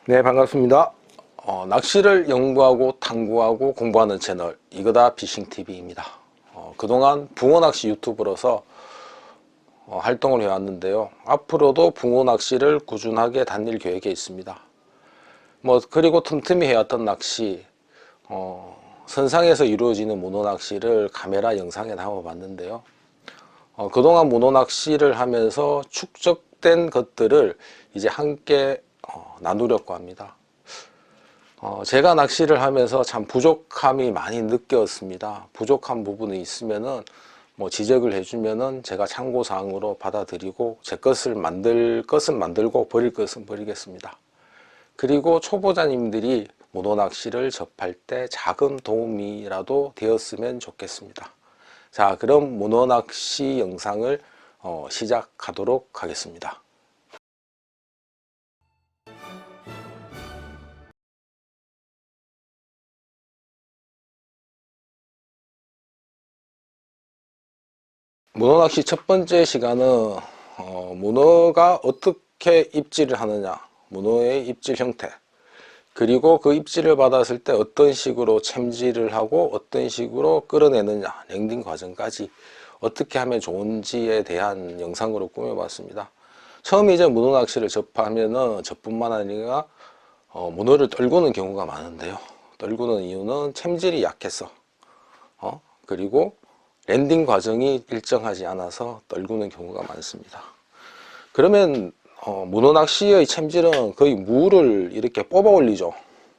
네, 반갑습니다. 낚시를 연구하고 탐구하고 공부하는 채널 이거다 피싱TV입니다. 그동안 붕어낚시 유튜브로서 활동을 해왔는데요. 앞으로도 붕어낚시를 꾸준하게 다닐 계획에 있습니다. 그리고 틈틈이 해왔던 낚시, 선상에서 이루어지는 문어낚시를 카메라 영상에 담아봤는데요. 그동안 문어낚시를 하면서 축적된 것들을 이제 함께 나누려고 합니다. 제가 낚시를 하면서 참 부족함이 많이 느꼈습니다. 부족한 부분이 있으면은 지적을 해주면은 제가 참고사항으로 받아들이고 제 것을 만들 것은 만들고 버릴 것은 버리겠습니다. 그리고 초보자님들이 문어 낚시를 접할 때 작은 도움이라도 되었으면 좋겠습니다. 자, 그럼 문어 낚시 영상을 시작하도록 하겠습니다. 문어낚시 첫 번째 시간은 문어가 어떻게 입질을 하느냐, 문어의 입질 형태, 그리고 그 입질을 받았을 때 어떤 식으로 챔질을 하고 어떤 식으로 끌어내느냐, 랜딩 과정까지 어떻게 하면 좋은지에 대한 영상으로 꾸며봤습니다. 처음 이제 문어낚시를 접하면은 저뿐만 아니라 문어를 떨구는 경우가 많은데요. 떨구는 이유는 챔질이 약해서, 그리고 랜딩 과정이 일정하지 않아서 떨구는 경우가 많습니다. 그러면 문어 낚시의 챔질은 거의 무를 이렇게 뽑아 올리죠.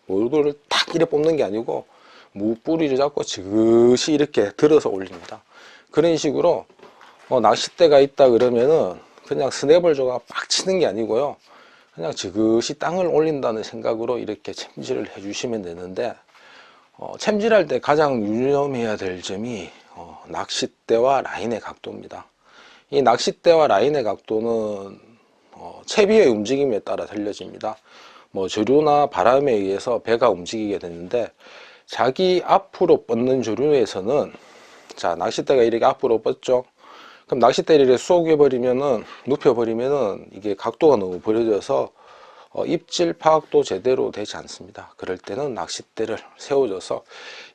무를 탁 이렇게 뽑는 게 아니고 무 뿌리를 잡고 지그시 이렇게 들어서 올립니다. 그런 식으로 낚싯대가 있다 그러면은 그냥 스냅을 줘가 빡 치는 게 아니고요. 그냥 지그시 땅을 올린다는 생각으로 이렇게 챔질을 해주시면 되는데, 챔질할 때 가장 유념해야 될 점이 낚싯대와 라인의 각도입니다. 이 낚싯대와 라인의 각도는 채비의 움직임에 따라 달려집니다. 조류나 바람에 의해서 배가 움직이게 되는데, 자기 앞으로 뻗는 조류에서는, 자, 낚싯대가 이렇게 앞으로 뻗죠. 그럼 낚싯대를 이렇게 쏘개버리면은, 눕혀버리면은 이게 각도가 너무 벌어져서 입질 파악도 제대로 되지 않습니다. 그럴 때는 낚싯대를 세워줘서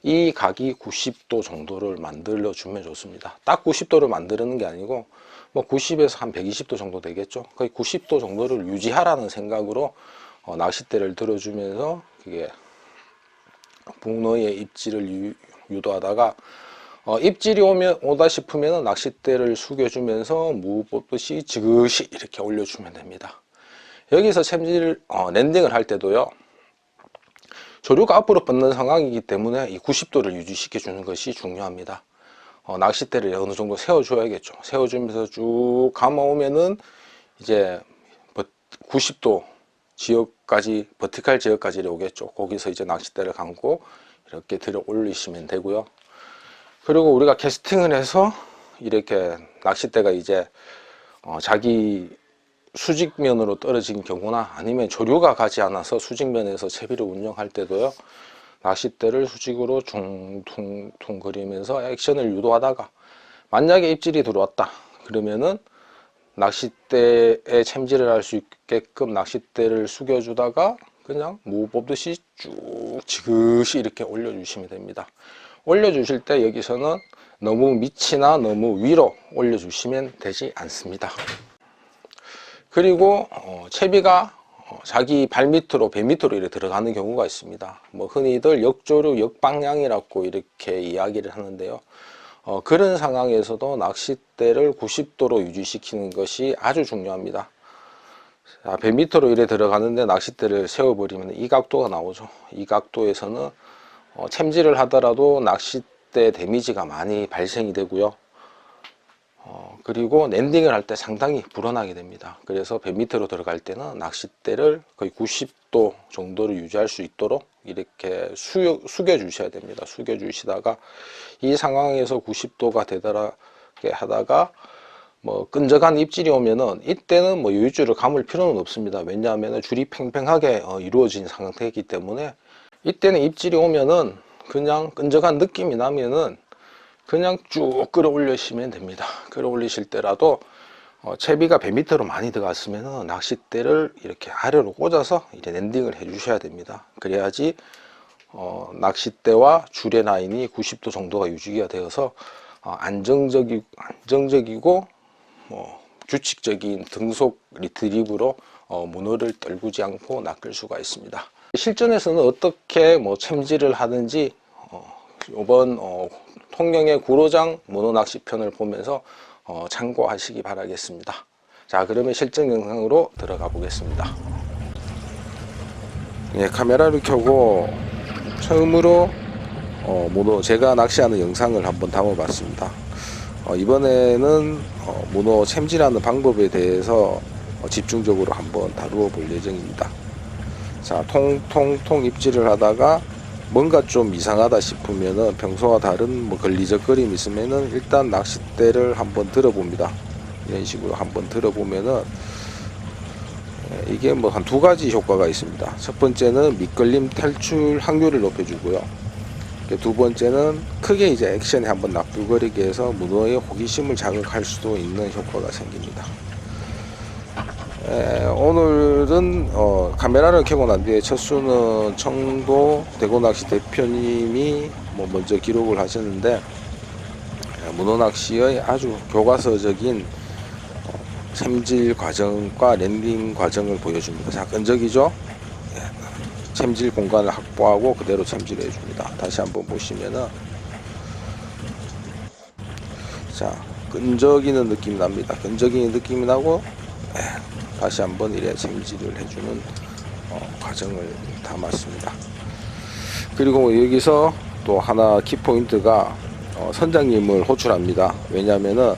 이 각이 90도 정도를 만들어 주면 좋습니다. 딱 90도를 만드는 게 아니고 90에서 한 120도 정도 되겠죠. 거의 90도 정도를 유지하라는 생각으로 낚싯대를 들어주면서 그게 붕어의 입질을 유도하다가 입질이 오다 싶으면 낚싯대를 숙여주면서 무 뽑듯이 지그시 이렇게 올려주면 됩니다. 여기서 챔질 랜딩을 할 때도요, 조류가 앞으로 뻗는 상황이기 때문에 이 90도를 유지시켜 주는 것이 중요합니다. 낚싯대를 어느 정도 세워줘야겠죠. 세워주면서 쭉 감아오면은 이제 90도 지역까지, 버티칼 지역까지 오겠죠. 거기서 이제 낚싯대를 감고 이렇게 들어 올리시면 되고요. 그리고 우리가 캐스팅을 해서 이렇게 낚싯대가 이제 자기 수직면으로 떨어진 경우나 아니면 조류가 가지 않아서 수직면에서 채비를 운영할 때도요, 낚싯대를 수직으로 퉁퉁퉁 거리면서 액션을 유도하다가 만약에 입질이 들어왔다 그러면은 낚싯대에 챔질을 할 수 있게끔 낚싯대를 숙여주다가 그냥 무 뽑듯이 쭉 지그시 이렇게 올려주시면 됩니다. 올려주실 때 여기서는 너무 밑이나 너무 위로 올려주시면 되지 않습니다. 그리고 채비가 자기 발 밑으로, 배 밑으로 이렇게 들어가는 경우가 있습니다. 흔히들 역조류, 역방향이라고 이렇게 이야기를 하는데요. 그런 상황에서도 낚싯대를 90도로 유지시키는 것이 아주 중요합니다. 자, 배 밑으로 이렇게 들어가는데 낚싯대를 세워버리면 이 각도가 나오죠. 이 각도에서는 챔질을 하더라도 낚싯대 데미지가 많이 발생이 되고요. 그리고 랜딩을 할 때 상당히 불안하게 됩니다. 그래서 배 밑으로 들어갈 때는 낚싯대를 거의 90도 정도를 유지할 수 있도록 이렇게 숙여 주셔야 됩니다. 숙여 주시다가 이 상황에서 90도가 되더라게 하다가 끈적한 입질이 오면은 이때는 유줄을 감을 필요는 없습니다. 왜냐하면 줄이 팽팽하게 이루어진 상태이기 때문에 이때는 입질이 오면은 그냥 끈적한 느낌이 나면은 그냥 쭉 끌어올리시면 됩니다. 끌어올리실 때라도 채비가 배 밑으로 많이 들어갔으면 낚싯대를 이렇게 아래로 꽂아서 이제 랜딩을 해 주셔야 됩니다. 그래야지 낚싯대와 줄의 라인이 90도 정도가 유지가 되어서 안정적이고 규칙적인 등속 리트리브로 문어를 떨구지 않고 낚을 수가 있습니다. 실전에서는 어떻게 챔질을 하든지 이번 통영의 구로장 문어 낚시 편을 보면서 참고하시기 바라겠습니다. 자, 그러면 실전 영상으로 들어가 보겠습니다. 예, 카메라를 켜고 처음으로 문어 제가 낚시하는 영상을 한번 담아 봤습니다. 이번에는 문어 챔질하는 방법에 대해서 집중적으로 한번 다루어 볼 예정입니다. 자, 통통 입질을 하다가 뭔가 좀 이상하다 싶으면은 평소와 다른 걸리적거림이 있으면은 일단 낚싯대를 한번 들어봅니다. 이런 식으로 한번 들어보면은 이게 한 두 가지 효과가 있습니다. 첫 번째는 밑걸림 탈출 확률을 높여주고요. 두 번째는 크게 이제 액션에 한번 납두거리게 해서 문어의 호기심을 자극할 수도 있는 효과가 생깁니다. 오늘은 카메라를 켜고 난 뒤에 첫 수는 청도 대구낚시 대표님이 먼저 기록을 하셨는데 문어 낚시의 아주 교과서적인 챔질 과정과 랜딩 과정을 보여줍니다. 자, 끈적이죠? 챔질 공간을 확보하고 그대로 챔질해 줍니다. 다시 한번 보시면은 자, 끈적이는 느낌이 납니다. 끈적이는 느낌이 나고 다시 한번 이래 챔질을 해주는 과정을 담았습니다. 그리고 여기서 또 하나 키포인트가 선장님을 호출합니다. 왜냐하면은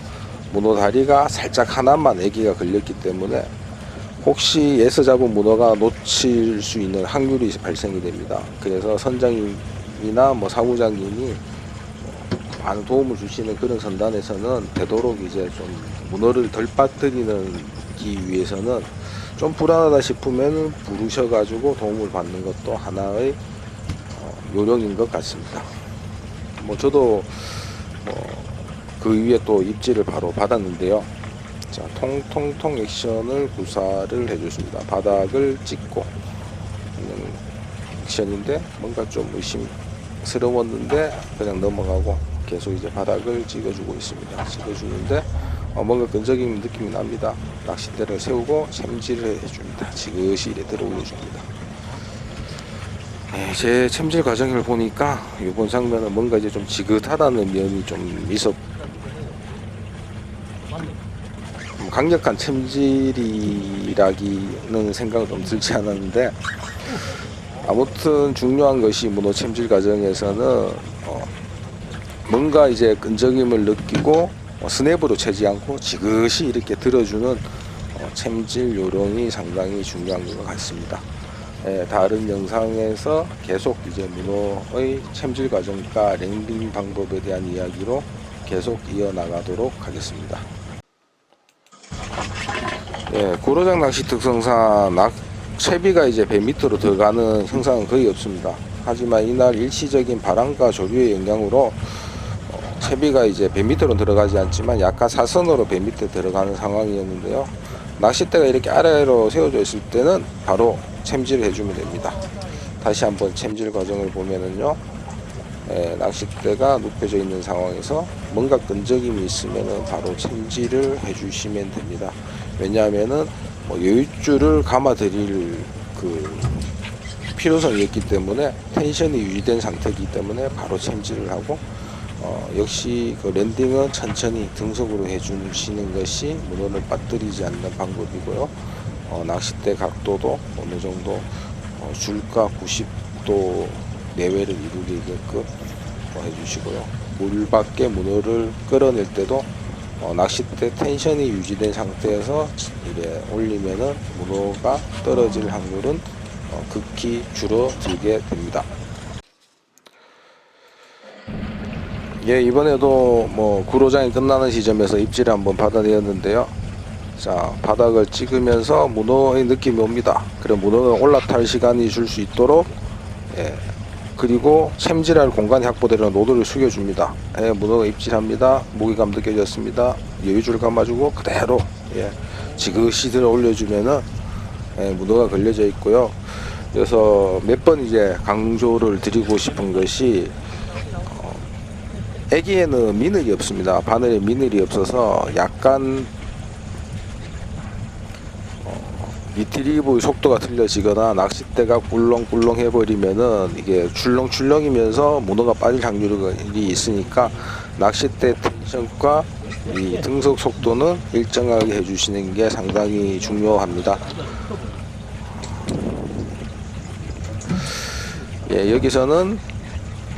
문어 다리가 살짝 하나만 애기가 걸렸기 때문에 혹시 예서 잡은 문어가 놓칠 수 있는 확률이 발생이 됩니다. 그래서 선장님이나 사무장님이 많은 도움을 주시는 그런 선단에서는 되도록 이제 좀 문어를 덜 빠뜨리기 위해서는 좀 불안하다 싶으면 부르셔가지고 도움을 받는 것도 하나의 요령인 것 같습니다. 저도 그 위에 또 입질을 바로 받았는데요. 자, 통통통 액션을 구사를 해줬습니다. 바닥을 찍고 있는 액션인데 뭔가 좀 의심스러웠는데 그냥 넘어가고 계속 이제 바닥을 찍어주고 있습니다. 찍어주는데 뭔가 끈적이는 느낌이 납니다. 낚싯대를 세우고 챔질을 해줍니다. 지그시 이래 들어 올려줍니다. 제 챔질 과정을 보니까 이번 장면은 뭔가 이제 좀 지긋하다는 면이 좀 있었. 강력한 챔질이라기는 생각은 좀 들지 않았는데 아무튼 중요한 것이 문어 챔질 과정에서는 뭔가 이제 끈적임을 느끼고 스냅으로 채지 않고 지그시 이렇게 들어주는 챔질 요령이 상당히 중요한 것 같습니다. 다른 영상에서 계속 이제 문어의 챔질 과정과 랜딩 방법에 대한 이야기로 계속 이어나가도록 하겠습니다. 구로장 낚시 특성상 채비가 이제 배 밑으로 들어가는 형상은 거의 없습니다. 하지만 이날 일시적인 바람과 조류의 영향으로 채비가 이제 배 밑으로 들어가지 않지만 약간 사선으로 배 밑에 들어가는 상황이었는데요. 낚싯대가 이렇게 아래로 세워져 있을 때는 바로 챔질을 해주면 됩니다. 다시 한번 챔질 과정을 보면은요, 낚싯대가 눕혀져 있는 상황에서 뭔가 끈적임이 있으면은 바로 챔질을 해주시면 됩니다. 왜냐하면은 여윳줄을 감아드릴 그 필요성이 있기 때문에 텐션이 유지된 상태이기 때문에 바로 챔질을 하고 역시 그 랜딩은 천천히 등속으로 해주시는 것이 문어를 빠뜨리지 않는 방법이고요. 낚싯대 각도도 어느 정도 줄가 90도 내외를 이루게끔 해주시고요. 물 밖에 문어를 끌어낼 때도 낚싯대 텐션이 유지된 상태에서 이래 올리면은 문어가 떨어질 확률은 극히 줄어들게 됩니다. 이번에도 구로장이 끝나는 시점에서 입질을 한번 받아내었는데요. 자, 바닥을 찍으면서 문어의 느낌이 옵니다. 그럼 문어는 올라탈 시간이 줄 수 있도록 그리고 챔질할 공간이 확보되는 노드를 숙여줍니다. 문어가 입질합니다. 무게감 느껴졌습니다. 여유줄 감아주고 그대로 예, 지그시 들어 올려주면은 예, 문어가 걸려져 있고요. 그래서 몇 번 이제 강조를 드리고 싶은 것이 애기에는 미늘이 없습니다. 바늘에 미늘이 없어서 약간 리트리브 속도가 틀려지거나 낚싯대가 꿀렁꿀렁 해버리면은 이게 출렁출렁이면서 문어가 빠질 확률이 있으니까 낚싯대 텐션과 이 등속 속도는 일정하게 해주시는 게 상당히 중요합니다. 예, 여기서는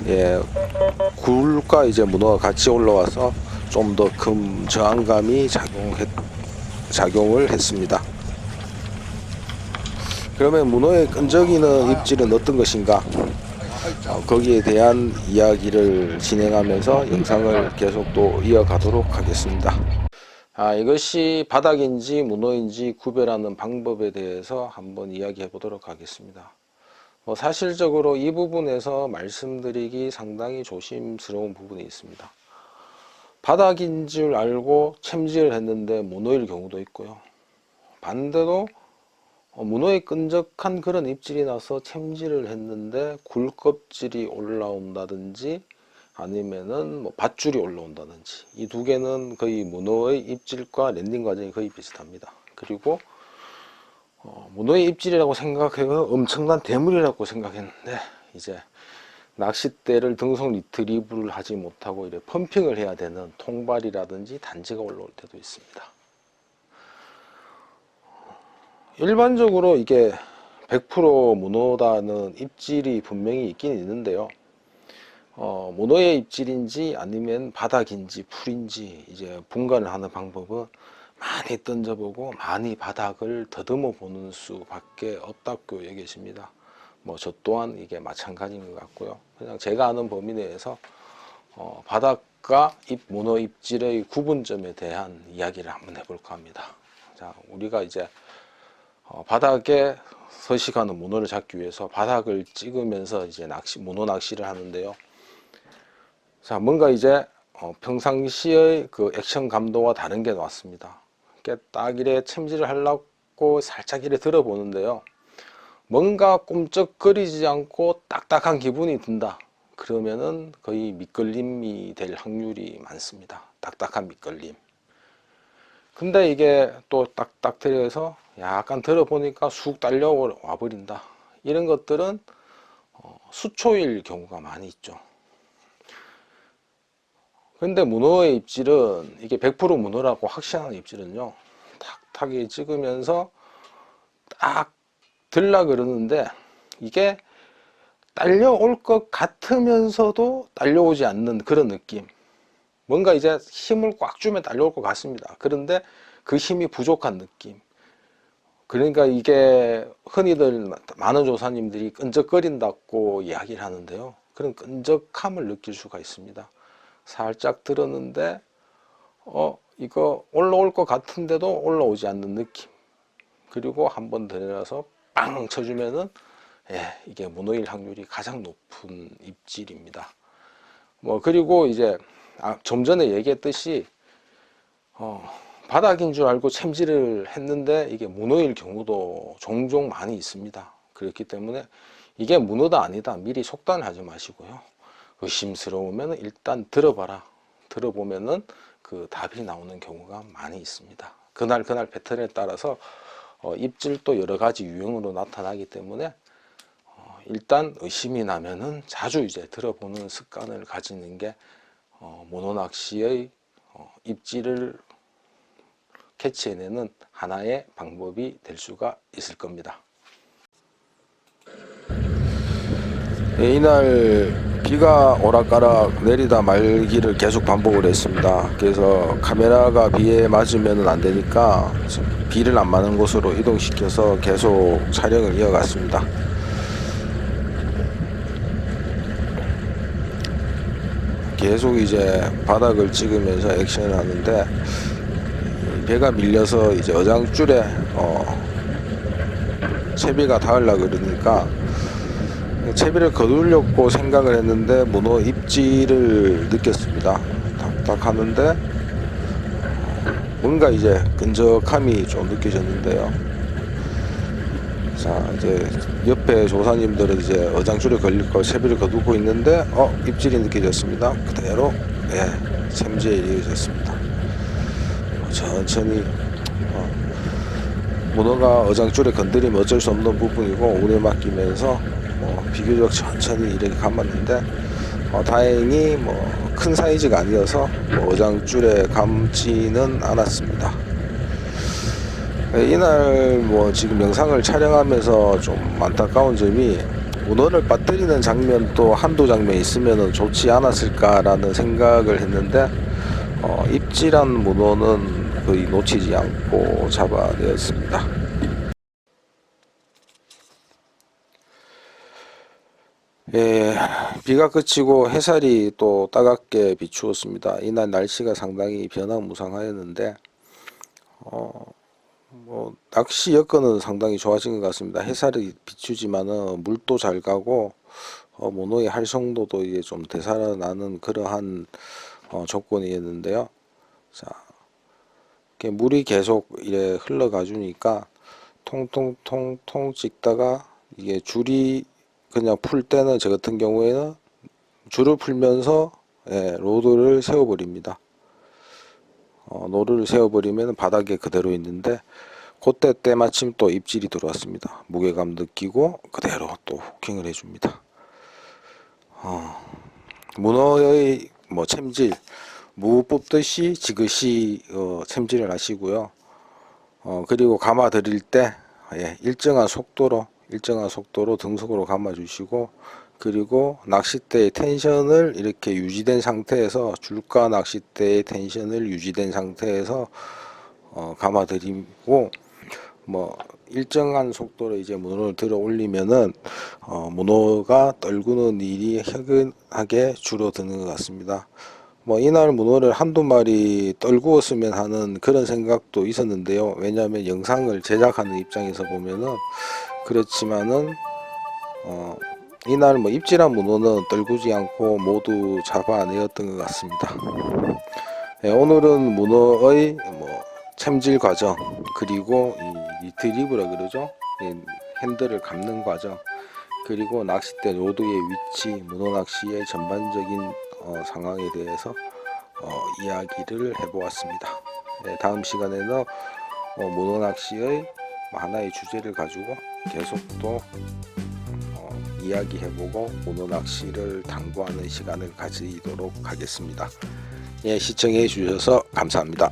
예, 굴과 이제 문어가 같이 올라와서 좀 더 큰 저항감이 작용을 했습니다. 그러면 문어의 끈적이는 입질은 어떤 것인가? 거기에 대한 이야기를 진행하면서 영상을 계속 또 이어가도록 하겠습니다. 이것이 바닥인지 문어인지 구별하는 방법에 대해서 한번 이야기해 보도록 하겠습니다. 사실적으로 이 부분에서 말씀드리기 상당히 조심스러운 부분이 있습니다. 바닥인 줄 알고 챔질을 했는데 문어일 경우도 있고요. 반대로 문어의 끈적한 그런 입질이 나서 챔질을 했는데 굴껍질이 올라온다든지 아니면은 밧줄이 올라온다든지, 이 두 개는 거의 문어의 입질과 랜딩 과정이 거의 비슷합니다. 그리고 문어의 입질이라고 생각해서 엄청난 대물이라고 생각했는데 이제 낚싯대를 등속 리트리브를 하지 못하고 이렇게 펌핑을 해야 되는 통발이라든지 단지가 올라올 때도 있습니다. 일반적으로 이게 100% 문어다는 입질이 분명히 있긴 있는데요. 문어의 입질인지 아니면 바닥인지 풀인지 이제 분간을 하는 방법은 많이 던져보고 많이 바닥을 더듬어 보는 수밖에 없다고 얘기하십니다. 저 또한 이게 마찬가지인 것 같고요. 그냥 제가 아는 범위 내에서 바닥과 문어 입질의 구분점에 대한 이야기를 한번 해볼까 합니다. 자, 우리가 이제 바닥에 서식하는 문어를 잡기 위해서 바닥을 찍으면서 이제 문어 낚시를 하는데요. 자, 뭔가 이제 평상시의 그 액션 감도와 다른 게 나왔습니다. 딱 이래 챔질을 하려고 살짝 이래 들어보는데요. 뭔가 꿈쩍거리지 않고 딱딱한 기분이 든다. 그러면은 거의 밑걸림이 될 확률이 많습니다. 딱딱한 밑걸림. 근데 이게 또 딱딱 들여서 약간 들어보니까 쑥 딸려와 버린다. 이런 것들은 수초일 경우가 많이 있죠. 근데 문어의 입질은 이게 100% 문어라고 확신하는 입질은요, 탁탁이 찍으면서 딱 들라 그러는데 이게 딸려올 것 같으면서도 딸려오지 않는 그런 느낌. 뭔가 이제 힘을 꽉 주면 딸려올 것 같습니다. 그런데 그 힘이 부족한 느낌. 그러니까 이게 흔히들 많은 조사님들이 끈적거린다고 이야기를 하는데요. 그런 끈적함을 느낄 수가 있습니다. 살짝 들었는데 이거 올라올 것 같은데도 올라오지 않는 느낌. 그리고 한번 더 내려서 빵 쳐주면은 이게 문어일 확률이 가장 높은 입질입니다. 그리고 이제 좀 전에 얘기했듯이 바닥인 줄 알고 챔질을 했는데 이게 문어일 경우도 종종 많이 있습니다. 그렇기 때문에 이게 문어다 아니다 미리 속단을 하지 마시고요. 의심스러우면 일단 들어봐라. 들어보면은 그 답이 나오는 경우가 많이 있습니다. 그날 패턴에 따라서 입질도 여러 가지 유형으로 나타나기 때문에 일단 의심이 나면은 자주 이제 들어보는 습관을 가지는 게 문어 낚시의 입질을 캐치해내는 하나의 방법이 될 수가 있을 겁니다. 이날 비가 오락가락 내리다 말기를 계속 반복을 했습니다. 그래서 카메라가 비에 맞으면 안 되니까 비를 안 맞는 곳으로 이동시켜서 계속 촬영을 이어갔습니다. 계속 이제 바닥을 찍으면서 액션을 하는데 배가 밀려서 이제 어장줄에 채비가 닿으려고 그러니까 채비를 거두려고 생각을 했는데 문어 입질을 느꼈습니다. 탁탁 하는데 뭔가 이제 끈적함이 좀 느껴졌는데요. 자, 이제 옆에 조사님들은 이제 어장줄에 걸릴 거 채비를 거두고 있는데 입질이 느껴졌습니다. 그대로 챔질이 이루어졌습니다. 천천히 문어가 어장줄에 건드리면 어쩔 수 없는 부분이고 운에 맡기면서 비교적 천천히 이렇게 감았는데 다행히 큰 사이즈가 아니어서 어장줄에 감지는 않았습니다. 이날 지금 영상을 촬영하면서 좀 안타까운 점이 문어를 빠뜨리는 장면도 한두 장면 있으면 좋지 않았을까라는 생각을 했는데 입질한 문어는 거의 놓치지 않고 잡아내었습니다. 비가 그치고 햇살이 또 따갑게 비추었습니다. 이날 날씨가 상당히 변화무쌍하였는데 낚시 여건은 상당히 좋아진 것 같습니다. 햇살이 비추지만은 물도 잘 가고 문어의 활성도도 이제 좀 되살아나는 그러한 조건이었는데요. 자, 이렇게 물이 계속 이래 흘러가 주니까 통통통통 찍다가 이게 줄이 그냥 풀 때는 저 같은 경우에는 줄을 풀면서 로드를 세워버립니다. 노를 세워버리면 바닥에 그대로 있는데 그때 때마침 또 입질이 들어왔습니다. 무게감 느끼고 그대로 또 후킹을 해줍니다. 문어의 챔질 무 뽑듯이 지그시 챔질을 하시고요. 그리고 감아 드릴 때 일정한 속도로 등속으로 감아 주시고, 그리고 낚싯대의 텐션을 이렇게 유지된 상태에서 줄과 낚싯대의 텐션을 유지된 상태에서 감아 드리고 일정한 속도로 이제 문어를 들어 올리면은 문어가 떨구는 일이 현근하게 줄어드는 것 같습니다. 이날 문어를 한두 마리 떨구었으면 하는 그런 생각도 있었는데요. 왜냐하면 영상을 제작하는 입장에서 보면은 그렇지만은 이날 입질한 문어는 떨구지 않고 모두 잡아내었던 것 같습니다. 오늘은 문어의 챔질 과정, 그리고 이 드리브라 그러죠. 핸들을 감는 과정, 그리고 낚싯대 로드의 위치, 문어 낚시의 전반적인 상황에 대해서 이야기를 해보았습니다. 다음 시간에는 문어 낚시의 하나의 주제를 가지고 계속 또 이야기해보고 문어 낚시를 당부하는 시간을 가지도록 하겠습니다. 시청해 주셔서 감사합니다.